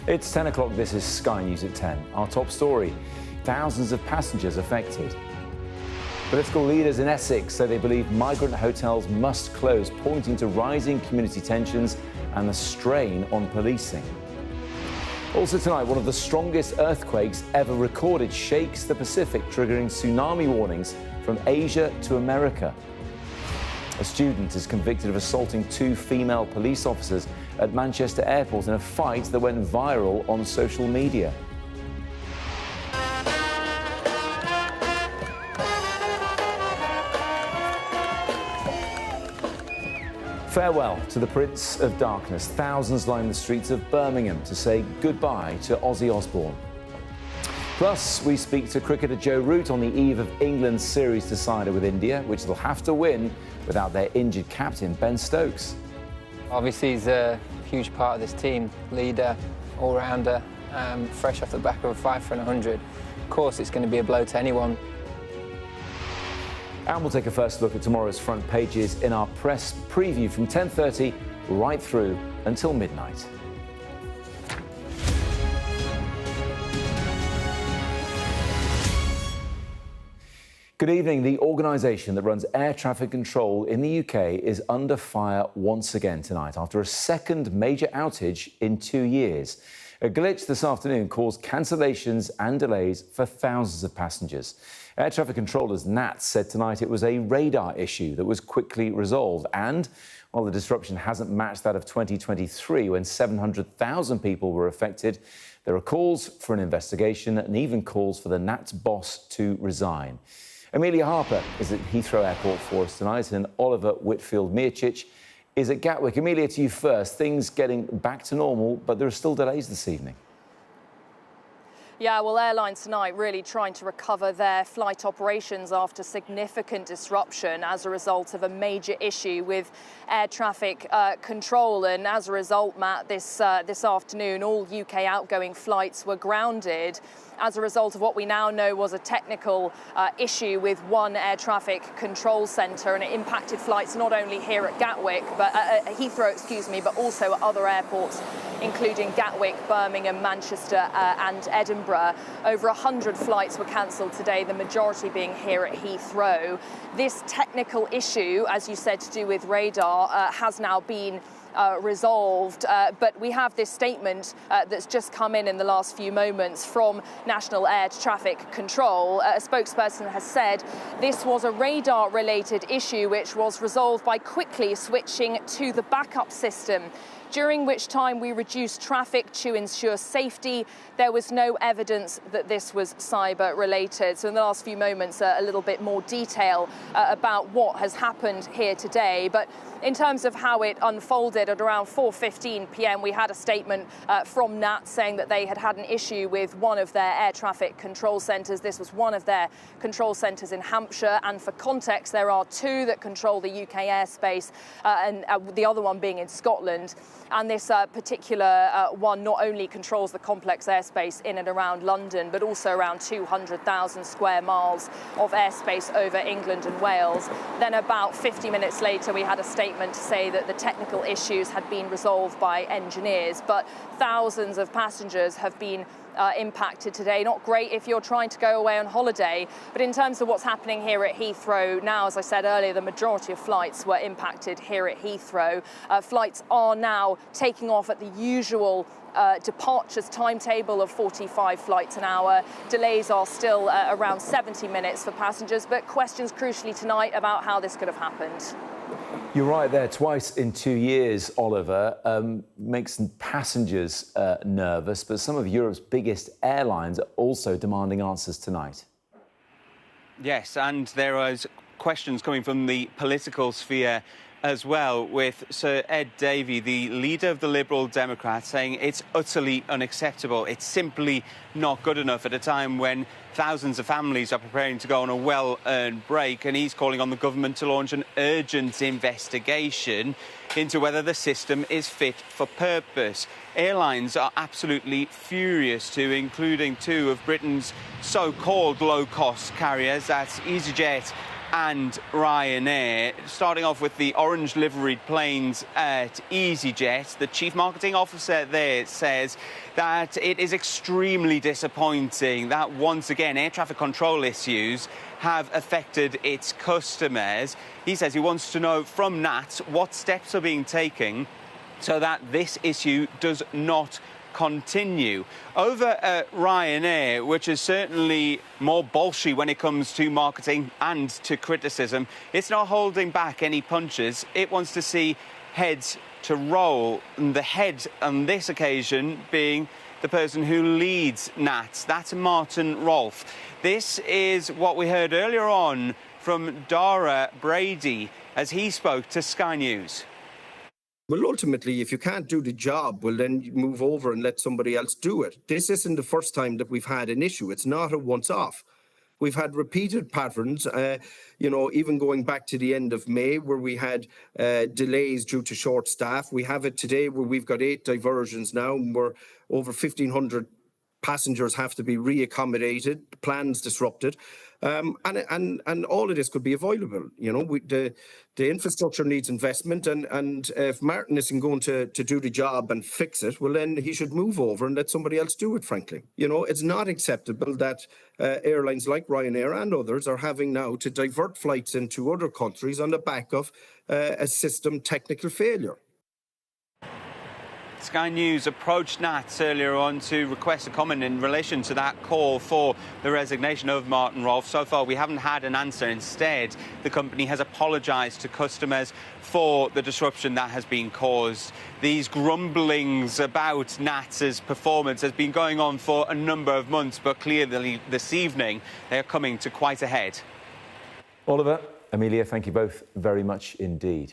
It's 10 o'clock. This is Sky News at 10. Our top story: thousands of passengers affected. Political leaders in Essex say they believe migrant hotels must close, pointing to rising community tensions and the strain on policing. Also tonight, one of the strongest earthquakes ever recorded shakes the Pacific, triggering tsunami warnings from Asia to America. A student is convicted of assaulting two female police officers at Manchester Airport in a fight that went viral on social media. Farewell to the Prince of Darkness. Thousands line the streets of Birmingham to say goodbye to Ozzy Osborne. Plus, we speak to cricketer Joe Root on the eve of England's series decider with India, which they'll have to win without their injured captain, Ben Stokes. Obviously, he's a huge part of this team, leader, all-rounder, fresh off the back of a 5 for 100. Of course, it's going to be a blow to anyone. And we'll take a first look at tomorrow's front pages in our press preview from 10:30 right through until midnight. Good evening. The organisation that runs air traffic control in the UK is under fire once again tonight after a second major outage in 2 years. A glitch this afternoon caused cancellations and delays for thousands of passengers. Air traffic controllers NATS said tonight it was a radar issue that was quickly resolved. And while the disruption hasn't matched that of 2023, when 700,000 people were affected, there are calls for an investigation and even calls for the NATS boss to resign. Amelia Harper is at Heathrow Airport for us tonight, and Oliver Whitfield-Mircic is at Gatwick. Amelia, to you first. Things getting back to normal, but there are still delays this evening. Yeah, well, airlines tonight really trying to recover their flight operations after significant disruption as a result of a major issue with air traffic control. And as a result, Matt, this afternoon, all UK outgoing flights were grounded as a result of what we now know was a technical issue with one air traffic control centre, and it impacted flights not only here at Gatwick, but Heathrow, but also at other airports, including Gatwick, Birmingham, Manchester and Edinburgh. Over 100 flights were cancelled today, the majority being here at Heathrow. This technical issue, as you said, to do with radar, has now been resolved, but we have this statement that's just come in the last few moments from National Air Traffic Control. A spokesperson has said this was a radar-related issue which was resolved by quickly switching to the backup system, during which time we reduced traffic to ensure safety. There was no evidence that this was cyber-related. So in the last few moments, a little bit more detail about what has happened here today. But in terms of how it unfolded, at around 4:15 p.m, we had a statement from NATS saying that they had had an issue with one of their air traffic control centres. This was one of their control centres in Hampshire. And for context, there are two that control the UK airspace, and the other one being in Scotland. And this particular one not only controls the complex airspace in and around London, but also around 200,000 square miles of airspace over England and Wales. Then about 50 minutes later, we had a statement to say that the technical issues had been resolved by engineers, but thousands of passengers have been impacted today. Not great if you're trying to go away on holiday, but in terms of what's happening here at Heathrow now, as I said earlier, the majority of flights were impacted here at Heathrow. Flights are now taking off at the usual departures timetable of 45 flights an hour. Delays are still around 70 minutes for passengers, but questions crucially tonight about how this could have happened. You're right there. Twice in 2 years, Oliver, makes passengers nervous, but some of Europe's biggest airlines are also demanding answers tonight. Yes, and there is questions coming from the political sphere as well, with Sir Ed Davey, the leader of the Liberal Democrats, saying it's utterly unacceptable. It's simply not good enough at a time when thousands of families are preparing to go on a well-earned break, and he's calling on the government to launch an urgent investigation into whether the system is fit for purpose. Airlines are absolutely furious too, including two of Britain's so-called low-cost carriers, that's EasyJet and Ryanair. Starting off with the orange liveried planes at EasyJet, the chief marketing officer there says that it is extremely disappointing that once again air traffic control issues have affected its customers. He says he wants to know from NAT what steps are being taken so that this issue does not continue. Over at Ryanair, which is certainly more bolshy when it comes to marketing and to criticism, it's not holding back any punches. It wants to see heads to roll, and the head on this occasion being the person who leads NAT. That's Martin Rolfe. This is what we heard earlier on from Dara Brady as he spoke to Sky News. Well, ultimately, if you can't do the job, well, then you move over and let somebody else do it. This isn't the first time that we've had an issue. It's not a once-off. We've had repeated patterns, even going back to the end of May, where we had delays due to short staff. We have it today where we've got 8 diversions now, and we're over 1,500 passengers have to be reaccommodated, plans disrupted, and all of this could be avoidable. The infrastructure needs investment, and if Martin isn't going to do the job and fix it, well, then he should move over and let somebody else do it, frankly. It's not acceptable that airlines like Ryanair and others are having now to divert flights into other countries on the back of a system technical failure. Sky News approached NAT earlier on to request a comment in relation to that call for the resignation of Martin Rolfe. So far, we haven't had an answer. Instead, the company has apologised to customers for the disruption that has been caused. These grumblings about NAT's performance has been going on for a number of months, but clearly this evening they are coming to quite a head. Oliver, Amelia, thank you both very much indeed.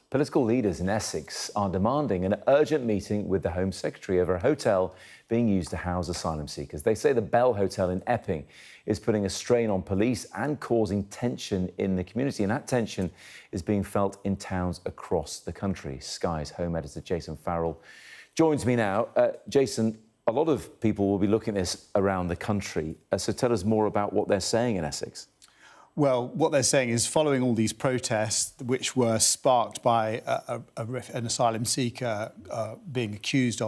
Political leaders in Essex are demanding an urgent meeting with the Home Secretary over a hotel being used to house asylum seekers. They say the Bell Hotel in Epping is putting a strain on police and causing tension in the community, and that tension is being felt in towns across the country. Sky's home editor Jason Farrell joins me now. Jason, a lot of people will be looking at this around the country, so tell us more about what they're saying in Essex. Well, what they're saying is following all these protests, which were sparked by an asylum seeker being charged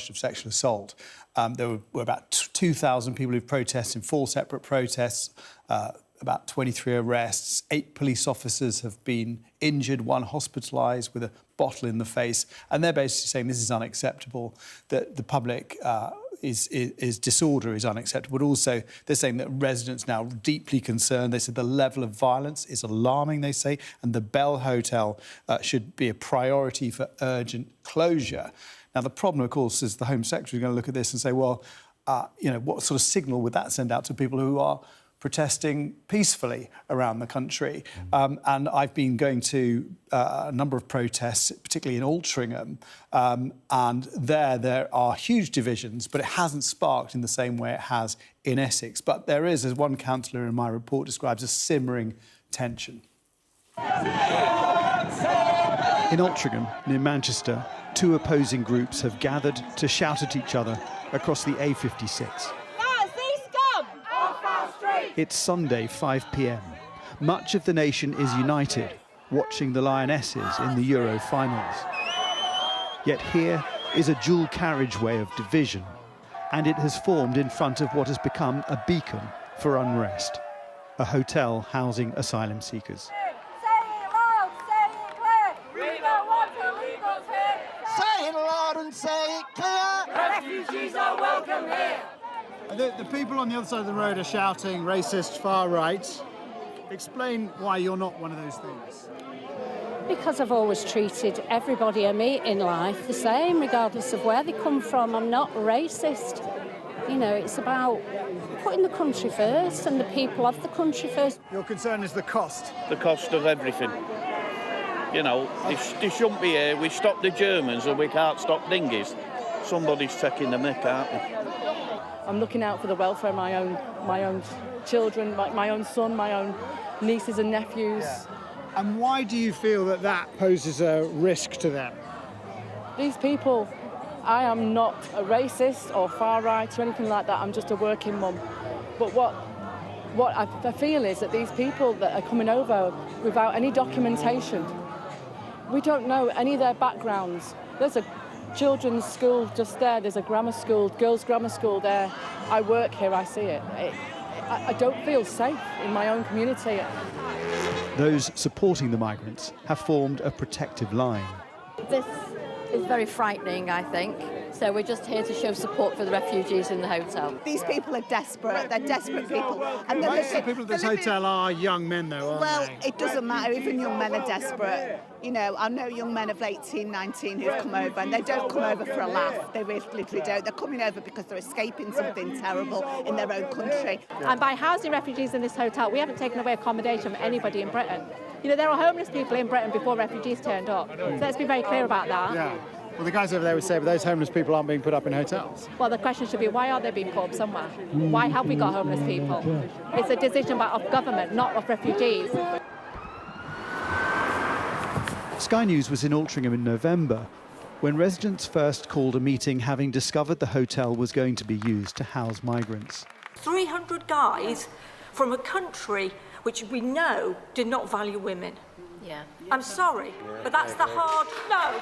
of sexual assault, there were about 2,000 people who protested in 4 separate protests, about 23 arrests, 8 police officers have been injured, 1 hospitalised with a bottle in the face, and they're basically saying this is unacceptable, that the public disorder is unacceptable. But also, they're saying that residents now are deeply concerned. They said the level of violence is alarming, they say, and the Bell Hotel should be a priority for urgent closure. Now, the problem, of course, is the Home Secretary is going to look at this and say, well, what sort of signal would that send out to people who are protesting peacefully around the country? And I've been going to a number of protests, particularly in Altrincham, and there are huge divisions, but it hasn't sparked in the same way it has in Essex. But there is, as one councillor in my report describes, a simmering tension. In Altrincham, near Manchester, 2 opposing groups have gathered to shout at each other across the A56. It's Sunday, 5 p.m. Much of the nation is united, watching the Lionesses in the Euro finals. Yet here is a dual carriageway of division, and it has formed in front of what has become a beacon for unrest, a hotel housing asylum seekers. Say it loud, say it clear, we don't want illegals here. Say it loud and say it clear. Refugees are welcome here. The people on the other side of the road are shouting racist, far right. Explain why you're not one of those things. Because I've always treated everybody I meet in life the same, regardless of where they come from. I'm not racist. It's about putting the country first and the people of the country first. Your concern is the cost? The cost of everything. They shouldn't be here. We stopped the Germans and we can't stop dinghies. Somebody's taking the mick, aren't they? I'm looking out for the welfare of my own children, my own son, my own nieces and nephews. Yeah. And why do you feel that poses a risk to them? These people, I am not a racist or far right or anything like that. I'm just a working mum. But what what I feel is that these people that are coming over without any documentation, we don't know any of their backgrounds. There's a children's school just there, there's a grammar school, girls' grammar school there. I work here, I see it. I don't feel safe in my own community. Those supporting the migrants have formed a protective line. This is very frightening, I think. So we're just here to show support for the refugees in the hotel. These people are desperate. They're desperate people. And most of the people at this hotel are young men, though, aren't they? It doesn't matter. Even young men are desperate. You know, I know young men of 18, 19 who've come over, and they don't come over for a laugh. They literally don't. They're coming over because they're escaping something terrible in their own country. And by housing refugees in this hotel, we haven't taken away accommodation from anybody in Britain. You know, there are homeless people in Britain before refugees turned up. So let's be very clear about that. Yeah. Well, the guys over there would say, but those homeless people aren't being put up in hotels. Well, the question should be, why are they being put up somewhere? Why have we got homeless people? It's a decision of government, not of refugees. Sky News was in Altrincham in November when residents first called a meeting having discovered the hotel was going to be used to house migrants. 300 guys from a country which we know did not value women. Yeah. I'm sorry, but that's the hard... No, I'm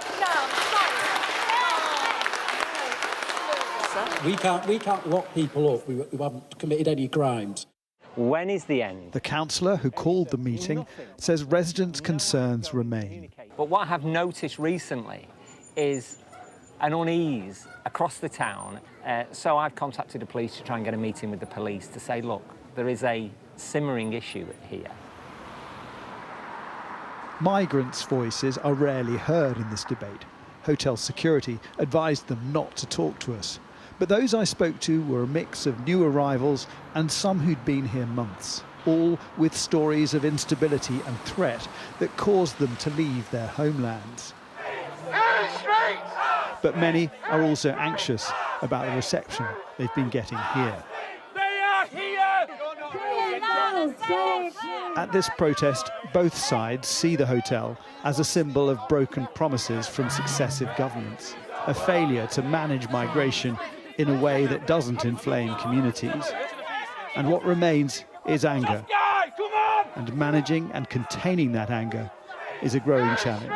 sorry. We can't lock people up who haven't committed any crimes. When is the end? The councillor who called the meeting says residents' concerns remain. But what I have noticed recently is an unease across the town. So I've contacted the police to try and get a meeting with the police to say, look, there is a simmering issue here. Migrants' voices are rarely heard in this debate. Hotel security advised them not to talk to us. But those I spoke to were a mix of new arrivals and some who'd been here months, all with stories of instability and threat that caused them to leave their homelands. But many are also anxious about the reception they've been getting here. At this protest, both sides see the hotel as a symbol of broken promises from successive governments, a failure to manage migration in a way that doesn't inflame communities. And what remains is anger. And managing and containing that anger is a growing challenge.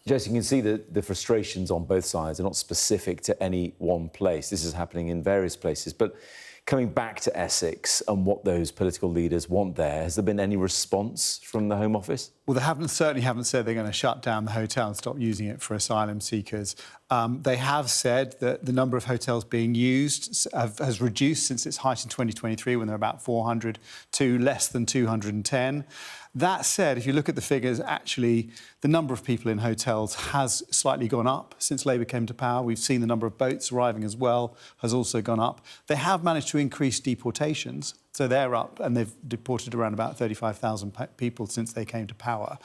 Jess, you can see the frustrations on both sides are not specific to any one place. This is happening in various places. But coming back to Essex and what those political leaders want there, has there been any response from the Home Office? Well, they certainly haven't said they're going to shut down the hotel and stop using it for asylum seekers. They have said that the number of hotels being used has reduced since its height in 2023, when there were about 400, to less than 210. That said, if you look at the figures, actually, the number of people in hotels has slightly gone up since Labour came to power. We've seen the number of boats arriving as well has also gone up. They have managed to increase deportations, so they're up, and they've deported around about 35,000 people since they came to power.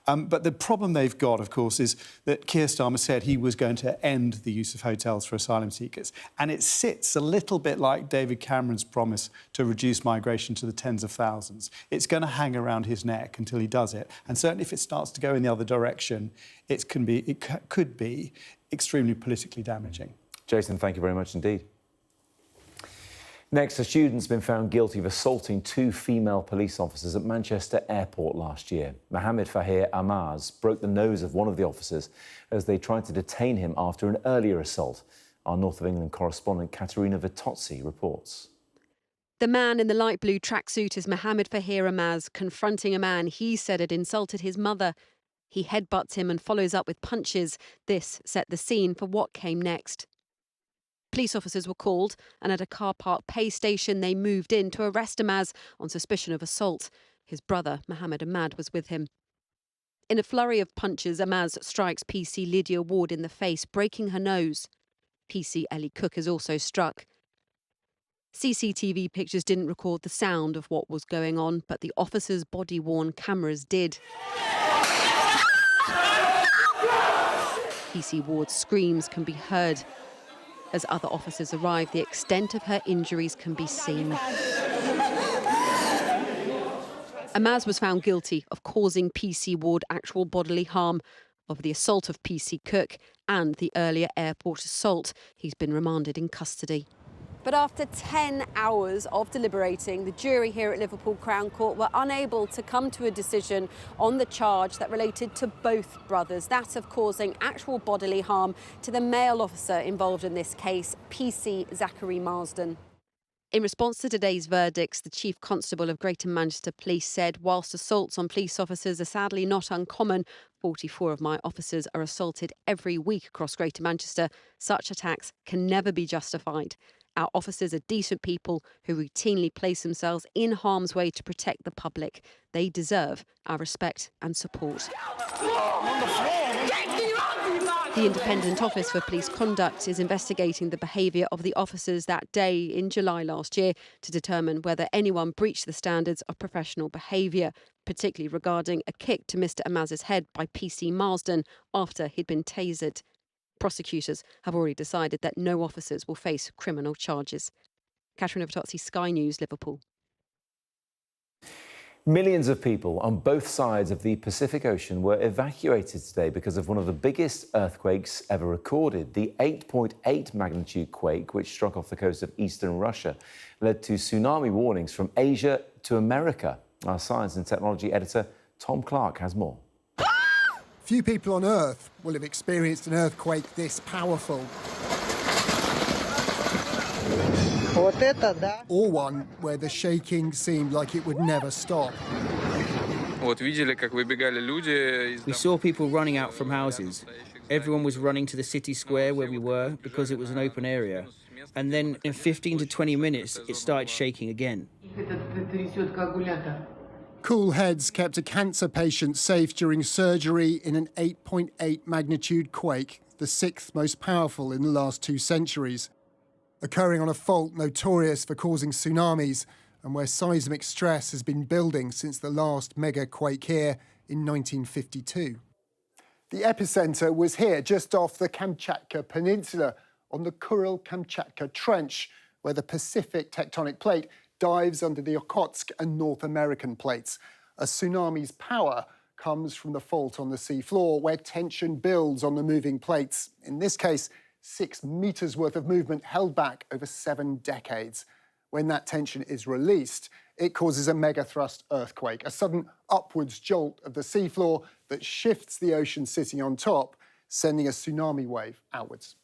But the problem they've got, of course, is that Keir Starmer said he was going to end the use of hotels for asylum seekers. And it sits a little bit like David Cameron's promise to reduce migration to the tens of thousands. It's going to hang around his neck until he does it. And certainly if it starts to go in the other direction, it could be extremely politically damaging. Jason, thank you very much indeed. Next, a student's been found guilty of assaulting 2 female police officers at Manchester Airport last year. Mohammed Fahir Amaz broke the nose of one of the officers as they tried to detain him after an earlier assault. Our North of England correspondent Katerina Vitozzi reports. The man in the light blue tracksuit is Mohammed Fahir Amaz, confronting a man he said had insulted his mother. He headbutts him and follows up with punches. This set the scene for what came next. Police officers were called, and at a car park pay station they moved in to arrest Amaz on suspicion of assault. His brother, Mohammed Ahmad, was with him. In a flurry of punches, Amaz strikes PC Lydia Ward in the face, breaking her nose. PC Ellie Cook is also struck. CCTV pictures didn't record the sound of what was going on, but the officers' body-worn cameras did. PC Ward's screams can be heard. As other officers arrive, the extent of her injuries can be seen. Amaz was found guilty of causing PC Ward actual bodily harm. of the assault of PC Cook and the earlier airport assault. He's been remanded in custody. But after 10 hours of deliberating, the jury here at Liverpool Crown Court were unable to come to a decision on the charge that related to both brothers, that of causing actual bodily harm to the male officer involved in this case, PC Zachary Marsden. In response to today's verdicts, the Chief Constable of Greater Manchester Police said, whilst assaults on police officers are sadly not uncommon, 44 of my officers are assaulted every week across Greater Manchester, such attacks can never be justified. Our officers are decent people who routinely place themselves in harm's way to protect the public. They deserve our respect and support. The Independent Office for Police Conduct is investigating the behaviour of the officers that day in July last year to determine whether anyone breached the standards of professional behaviour, particularly regarding a kick to Mr Amaz's head by PC Marsden after he'd been tasered. Prosecutors have already decided that no officers will face criminal charges. Katerina Vitozzi, Sky News, Liverpool. Millions of people on both sides of the Pacific Ocean were evacuated today because of one of the biggest earthquakes ever recorded. The 8.8 magnitude quake, which struck off the coast of eastern Russia, led to tsunami warnings from Asia to America. Our science and technology editor, Tom Clark, has more. Few people on Earth will have experienced an earthquake this powerful. Or one where the shaking seemed like it would never stop. We saw people running out from houses. Everyone was running to the city square where we were because it was an open area. And then in 15 to 20 minutes, it started shaking again. Cool heads kept a cancer patient safe during surgery in an 8.8 magnitude quake, the sixth most powerful in the last 2 centuries. Occurring on a fault notorious for causing tsunamis and where seismic stress has been building since the last mega quake here in 1952. The epicentre was here, just off the Kamchatka Peninsula, on the Kuril-Kamchatka Trench, where the Pacific tectonic plate dives under the Okhotsk and North American plates. A tsunami's power comes from the fault on the seafloor, where tension builds on the moving plates. In this case, 6 metres worth of movement held back over 7 decades. When that tension is released, it causes a megathrust earthquake, a sudden upwards jolt of the seafloor that shifts the ocean sitting on top, sending a tsunami wave outwards.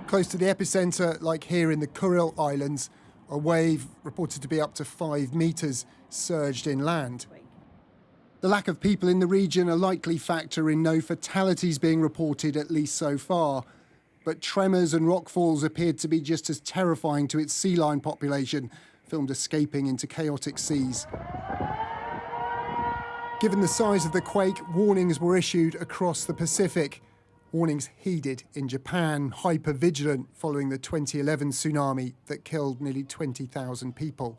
Close to the epicentre, like here in the Kuril Islands, a wave reported to be up to 5 metres surged inland. The lack of people in the region a likely factor in no fatalities being reported, at least so far. But tremors and rockfalls appeared to be just as terrifying to its sea lion population, filmed escaping into chaotic seas. Given the size of the quake, warnings were issued across the Pacific. Warnings heeded in Japan, hyper-vigilant following the 2011 tsunami that killed nearly 20,000 people.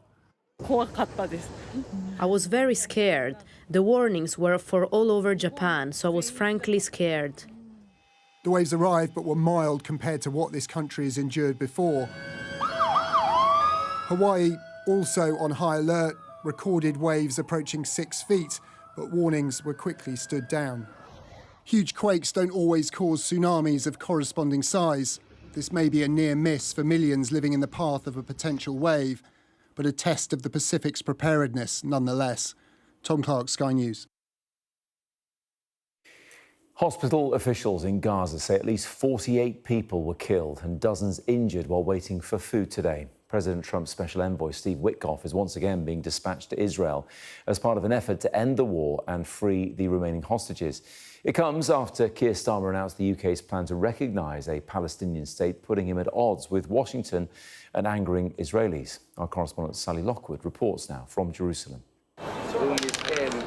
I was very scared. The warnings were for all over Japan, so I was frankly scared. The waves arrived but were mild compared to what this country has endured before. Hawaii, also on high alert, recorded waves approaching 6 feet, but warnings were quickly stood down. Huge quakes don't always cause tsunamis of corresponding size. This may be a near miss for millions living in the path of a potential wave, but a test of the Pacific's preparedness nonetheless. Tom Clark, Sky News. Hospital officials in Gaza say at least 48 people were killed and dozens injured while waiting for food today. President Trump's special envoy, Steve Witkoff, is once again being dispatched to Israel as part of an effort to end the war and free the remaining hostages. It comes after Keir Starmer announced the UK's plan to recognise a Palestinian state, putting him at odds with Washington and angering Israelis. Our correspondent Sally Lockwood reports now from Jerusalem.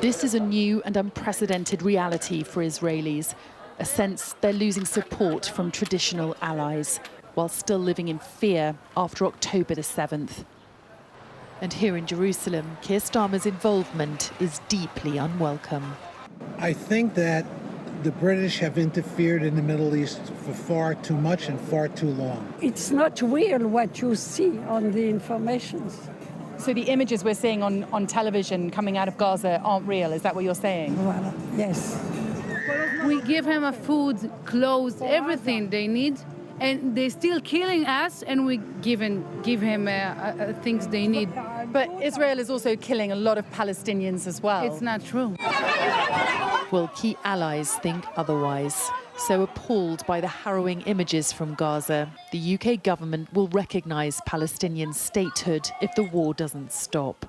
This is a new and unprecedented reality for Israelis, a sense they're losing support from traditional allies, while still living in fear after October the 7th. And here in Jerusalem, Keir Starmer's involvement is deeply unwelcome. I think that the British have interfered in the Middle East for far too much and far too long. It's not real what you see on the information. So the images we're seeing on television coming out of Gaza aren't real, is that what you're saying? Well, yes. We give him a food, clothes, everything they need, and they're still killing us, and we give him things they need. But Israel is also killing a lot of Palestinians as well. It's not true. Well, key allies think otherwise. So appalled by the harrowing images from Gaza, the UK government will recognise Palestinian statehood if the war doesn't stop.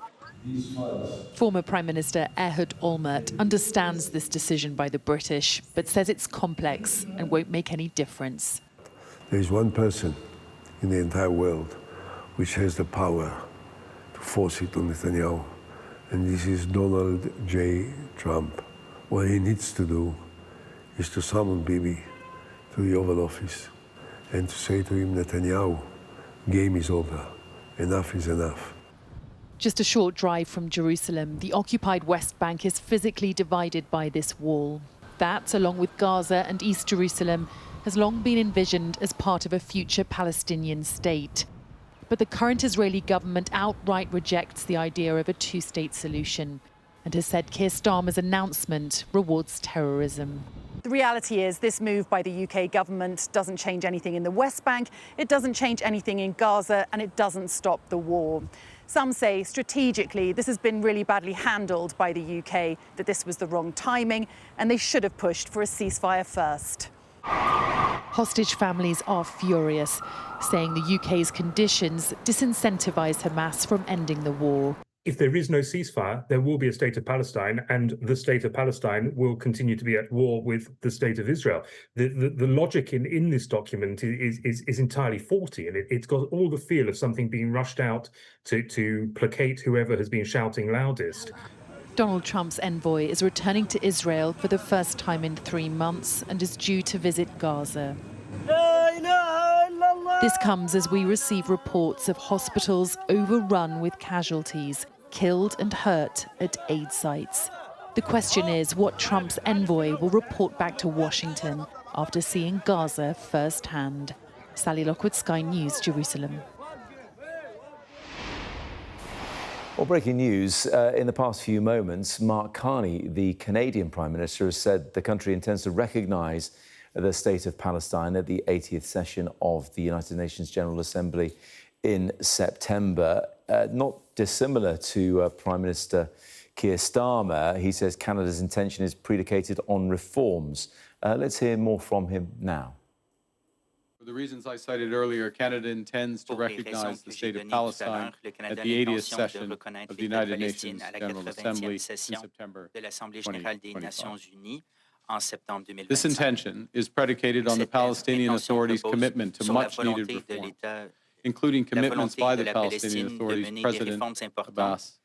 Former Prime Minister Ehud Olmert understands this decision by the British, but says it's complex and won't make any difference. There is one person in the entire world which has the power to force it on Netanyahu, and this is Donald J. Trump. What he needs to do is to summon Bibi to the Oval Office and to say to him, Netanyahu, game is over. Enough is enough. Just a short drive from Jerusalem, the occupied West Bank is physically divided by this wall. That, along with Gaza and East Jerusalem, has long been envisioned as part of a future Palestinian state. But the current Israeli government outright rejects the idea of a two-state solution and has said Keir Starmer's announcement rewards terrorism. The reality is this move by the UK government doesn't change anything in the West Bank, it doesn't change anything in Gaza, and it doesn't stop the war. Some say strategically this has been really badly handled by the UK, that this was the wrong timing and they should have pushed for a ceasefire first. Hostage families are furious, saying the UK's conditions disincentivise Hamas from ending the war. If there is no ceasefire, there will be a state of Palestine, and the state of Palestine will continue to be at war with the state of Israel. The logic in this document is entirely faulty, and it's got all the feel of something being rushed out to placate whoever has been shouting loudest. Donald Trump's envoy is returning to Israel for the first time in 3 months and is due to visit Gaza. This comes as we receive reports of hospitals overrun with casualties, killed and hurt at aid sites. The question is what Trump's envoy will report back to Washington after seeing Gaza firsthand. Sally Lockwood, Sky News, Jerusalem. Well, breaking news. In the past few moments, Mark Carney, the Canadian Prime Minister, has said the country intends to recognise the state of Palestine at the 80th session of the United Nations General Assembly in September. Not dissimilar to Prime Minister Keir Starmer, he says Canada's intention is predicated on reforms. Let's hear more from him now. For the reasons I cited earlier, Canada intends to recognise the state of Palestine at the 80th session of the United Nations General Assembly in September 2025. This intention is predicated on the Palestinian Authority's commitment to much-needed reform, including commitments by the Palestinian Authority's President Abbas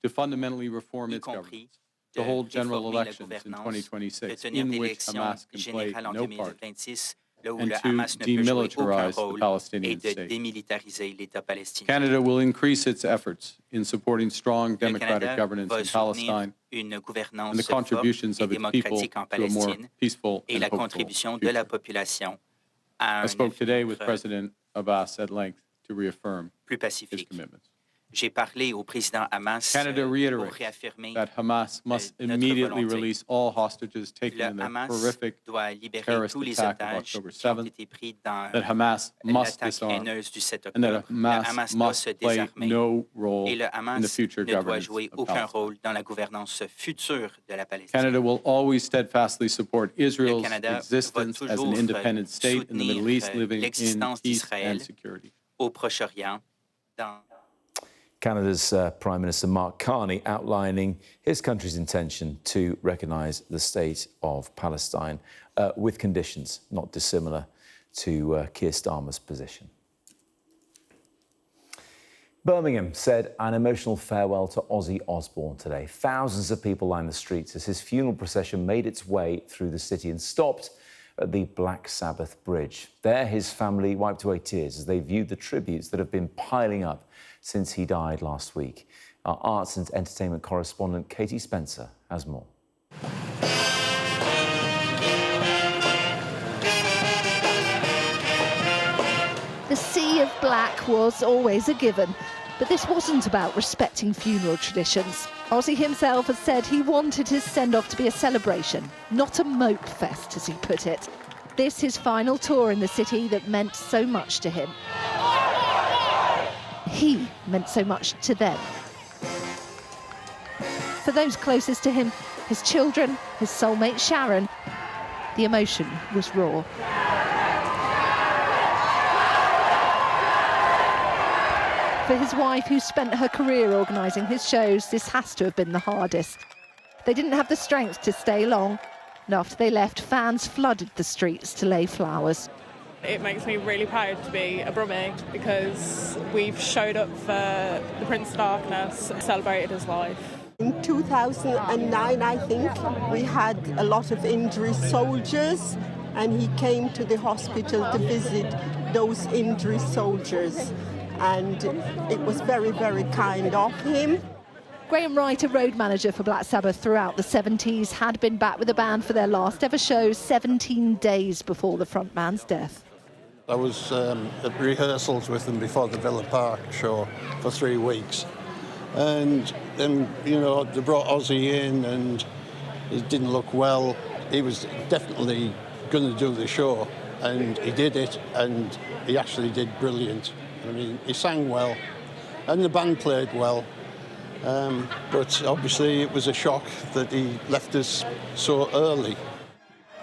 to fundamentally reform its government, to hold general elections in 2026 in which Hamas can play no part, and to demilitarize the Palestinian state. Canada will increase its efforts in supporting strong democratic governance in Palestine and the contributions of its people to a more peaceful and hopeful future. I spoke today with President Abbas at length to reaffirm his commitments. Canada reiterates that Hamas must immediately release all hostages taken in the horrific terrorist attack of October 7th, that Hamas must disarm, and that Hamas must play no role in the future governance of Palestine. Canada will always steadfastly support Israel's existence as an independent state in the Middle East, living in peace and security. Canada's Prime Minister Mark Carney outlining his country's intention to recognise the state of Palestine with conditions not dissimilar to Keir Starmer's position. Birmingham said an emotional farewell to Ozzy Osborne today. Thousands of people lined the streets as his funeral procession made its way through the city and stopped at the Black Sabbath Bridge. There, his family wiped away tears as they viewed the tributes that have been piling up since he died last week. Our arts and entertainment correspondent Katie Spencer has more. The sea of black was always a given, but this wasn't about respecting funeral traditions. Ozzy himself has said he wanted his send-off to be a celebration, not a mope fest, as he put it. This his final tour in the city that meant so much to him. He meant so much to them. For those closest to him, his children, his soulmate Sharon, the emotion was raw. For his wife, who spent her career organising his shows, this has to have been the hardest. They didn't have the strength to stay long, and after they left, fans flooded the streets to lay flowers. It makes me really proud to be a Brummie because we've showed up for the Prince of Darkness, celebrated his life. In 2009, I think, we had a lot of injured soldiers, and he came to the hospital to visit those injured soldiers. And it was very, very kind of him. Graham Wright, a road manager for Black Sabbath throughout the 70s, had been back with the band for their last ever show 17 days before the frontman's death. I was at rehearsals with them before the Villa Park show for 3 weeks. And then, you know, they brought Ozzy in and he didn't look well. He was definitely going to do the show, and he did it, and he actually did brilliant. I mean, he sang well, and the band played well, but obviously it was a shock that he left us so early.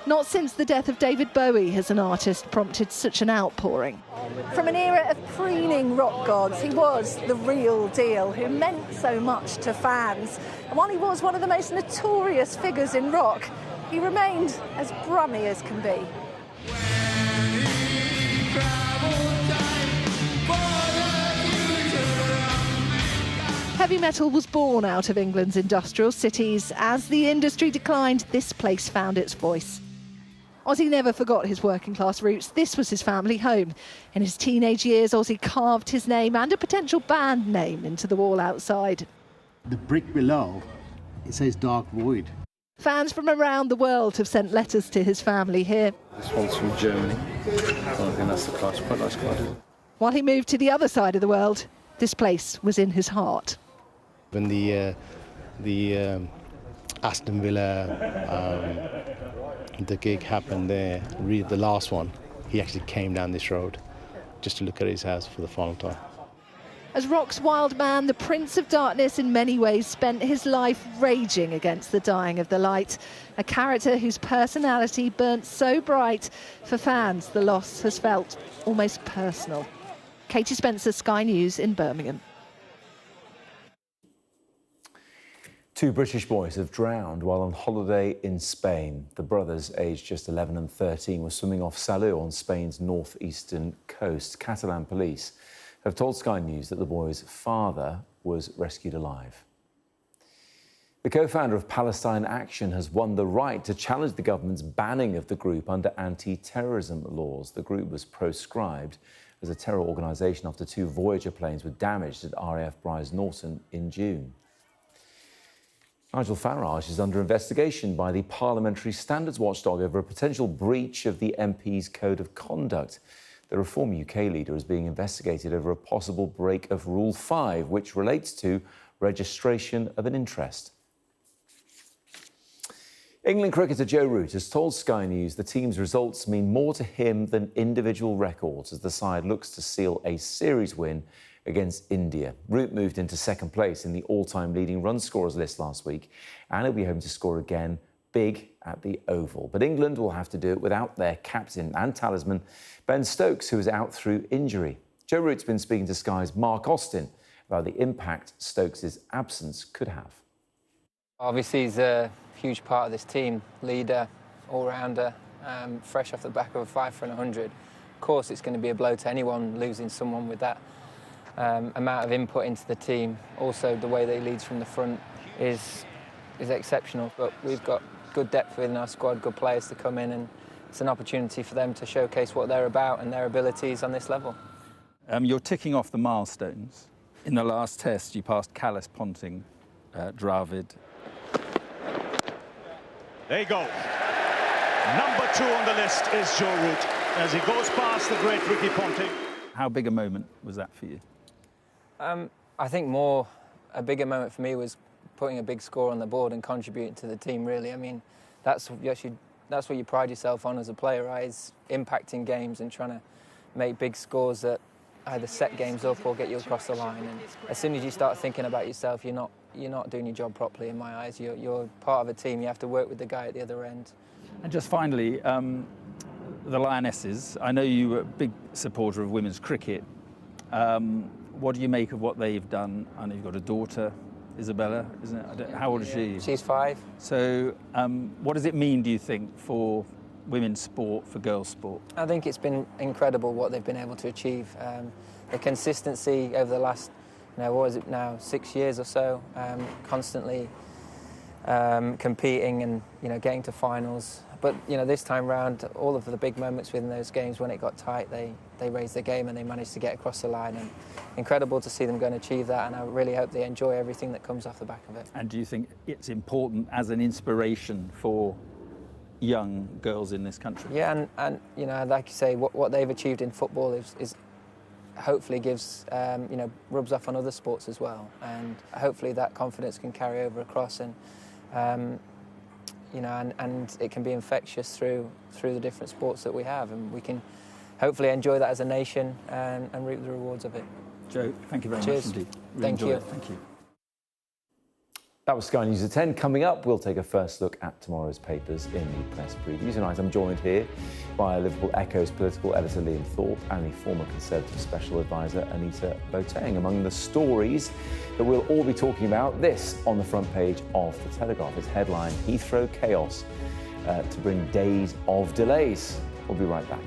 Not since the death of David Bowie has an artist prompted such an outpouring. From an era of preening rock gods, he was the real deal, who meant so much to fans. And while he was one of the most notorious figures in rock, he remained as Brummie as can be. Heavy metal was born out of England's industrial cities. As the industry declined, this place found its voice. Ozzy never forgot his working-class roots. This was his family home. In his teenage years, Ozzy carved his name and a potential band name into the wall outside. The brick below, it says Dark Void. Fans from around the world have sent letters to his family here. This one's from Germany. I think that's the class, quite nice card. While he moved to the other side of the world, this place was in his heart. When the Aston Villa, the gig happened there, really the last one, he actually came down this road just to look at his house for the final time. As rock's wild man, the Prince of Darkness in many ways spent his life raging against the dying of the light. A character whose personality burnt so bright, for fans the loss has felt almost personal. Katie Spencer, Sky News in Birmingham. 2 British boys have drowned while on holiday in Spain. The brothers, aged just 11 and 13, were swimming off Salou on Spain's northeastern coast. Catalan police have told Sky News that the boy's father was rescued alive. The co-founder of Palestine Action has won the right to challenge the government's banning of the group under anti-terrorism laws. The group was proscribed as a terror organisation after 2 Voyager planes were damaged at RAF Brize Norton in June. Nigel Farage is under investigation by the Parliamentary Standards Watchdog over a potential breach of the MP's Code of Conduct. The Reform UK leader is being investigated over a possible break of Rule 5, which relates to registration of an interest. England cricketer Joe Root has told Sky News the team's results mean more to him than individual records as the side looks to seal a series win against India. Root moved into second place in the all-time leading run scorers list last week, and he'll be hoping to score again big at the Oval. But England will have to do it without their captain and talisman, Ben Stokes, who is out through injury. Joe Root's been speaking to Sky's Mark Austin about the impact Stokes' absence could have. Obviously, he's a huge part of this team, leader, all-rounder, fresh off the back of a 5 for 100. Of course, it's going to be a blow to anyone losing someone with that amount of input into the team. Also, the way that he leads from the front is exceptional. But we've got good depth within our squad, good players to come in, and it's an opportunity for them to showcase what they're about and their abilities on this level. You're ticking off the milestones. In the last test, you passed Callis, Ponting, Dravid. There you go. Number 2 on the list is Joe Root as he goes past the great Ricky Ponting. How big a moment was that for you? I think a bigger moment for me was putting a big score on the board and contributing to the team, really. I mean, that's what you pride yourself on as a player, right? Is impacting games and trying to make big scores that either set games up or get you across the line. And as soon as you start thinking about yourself, you're not doing your job properly in my eyes. You're part of a team. You have to work with the guy at the other end. And just finally, the Lionesses. I know you were a big supporter of women's cricket. What do you make of what they've done? I know you've got a daughter, Isabella, isn't it? How old is she? She's 5. So what does it mean, do you think, for women's sport, for girls' sport? I think it's been incredible what they've been able to achieve. The consistency over the last, what is it now, 6 years or so, constantly competing and getting to finals. But this time round, all of the big moments within those games, when it got tight, they raised the game and they managed to get across the line. And incredible to see them go and achieve that. And I really hope they enjoy everything that comes off the back of it. And do you think it's important as an inspiration for young girls in this country? Yeah, and like you say, what they've achieved in football is hopefully gives rubs off on other sports as well, and hopefully that confidence can carry over across, and and it can be infectious through the different sports that we have, and we can hopefully enjoy that as a nation and reap the rewards of it. Joe, thank you very Cheers. much indeed. Really Thank you. Thank you. That was Sky News at 10. Coming up, we'll take a first look at tomorrow's papers in the press preview. Tonight, I'm joined here by Liverpool Echo's political editor Liam Thorpe and the former Conservative Special Advisor Anita Boateng. Among the stories that we'll all be talking about, this on the front page of The Telegraph. Its headline, Heathrow chaos to bring days of delays. We'll be right back.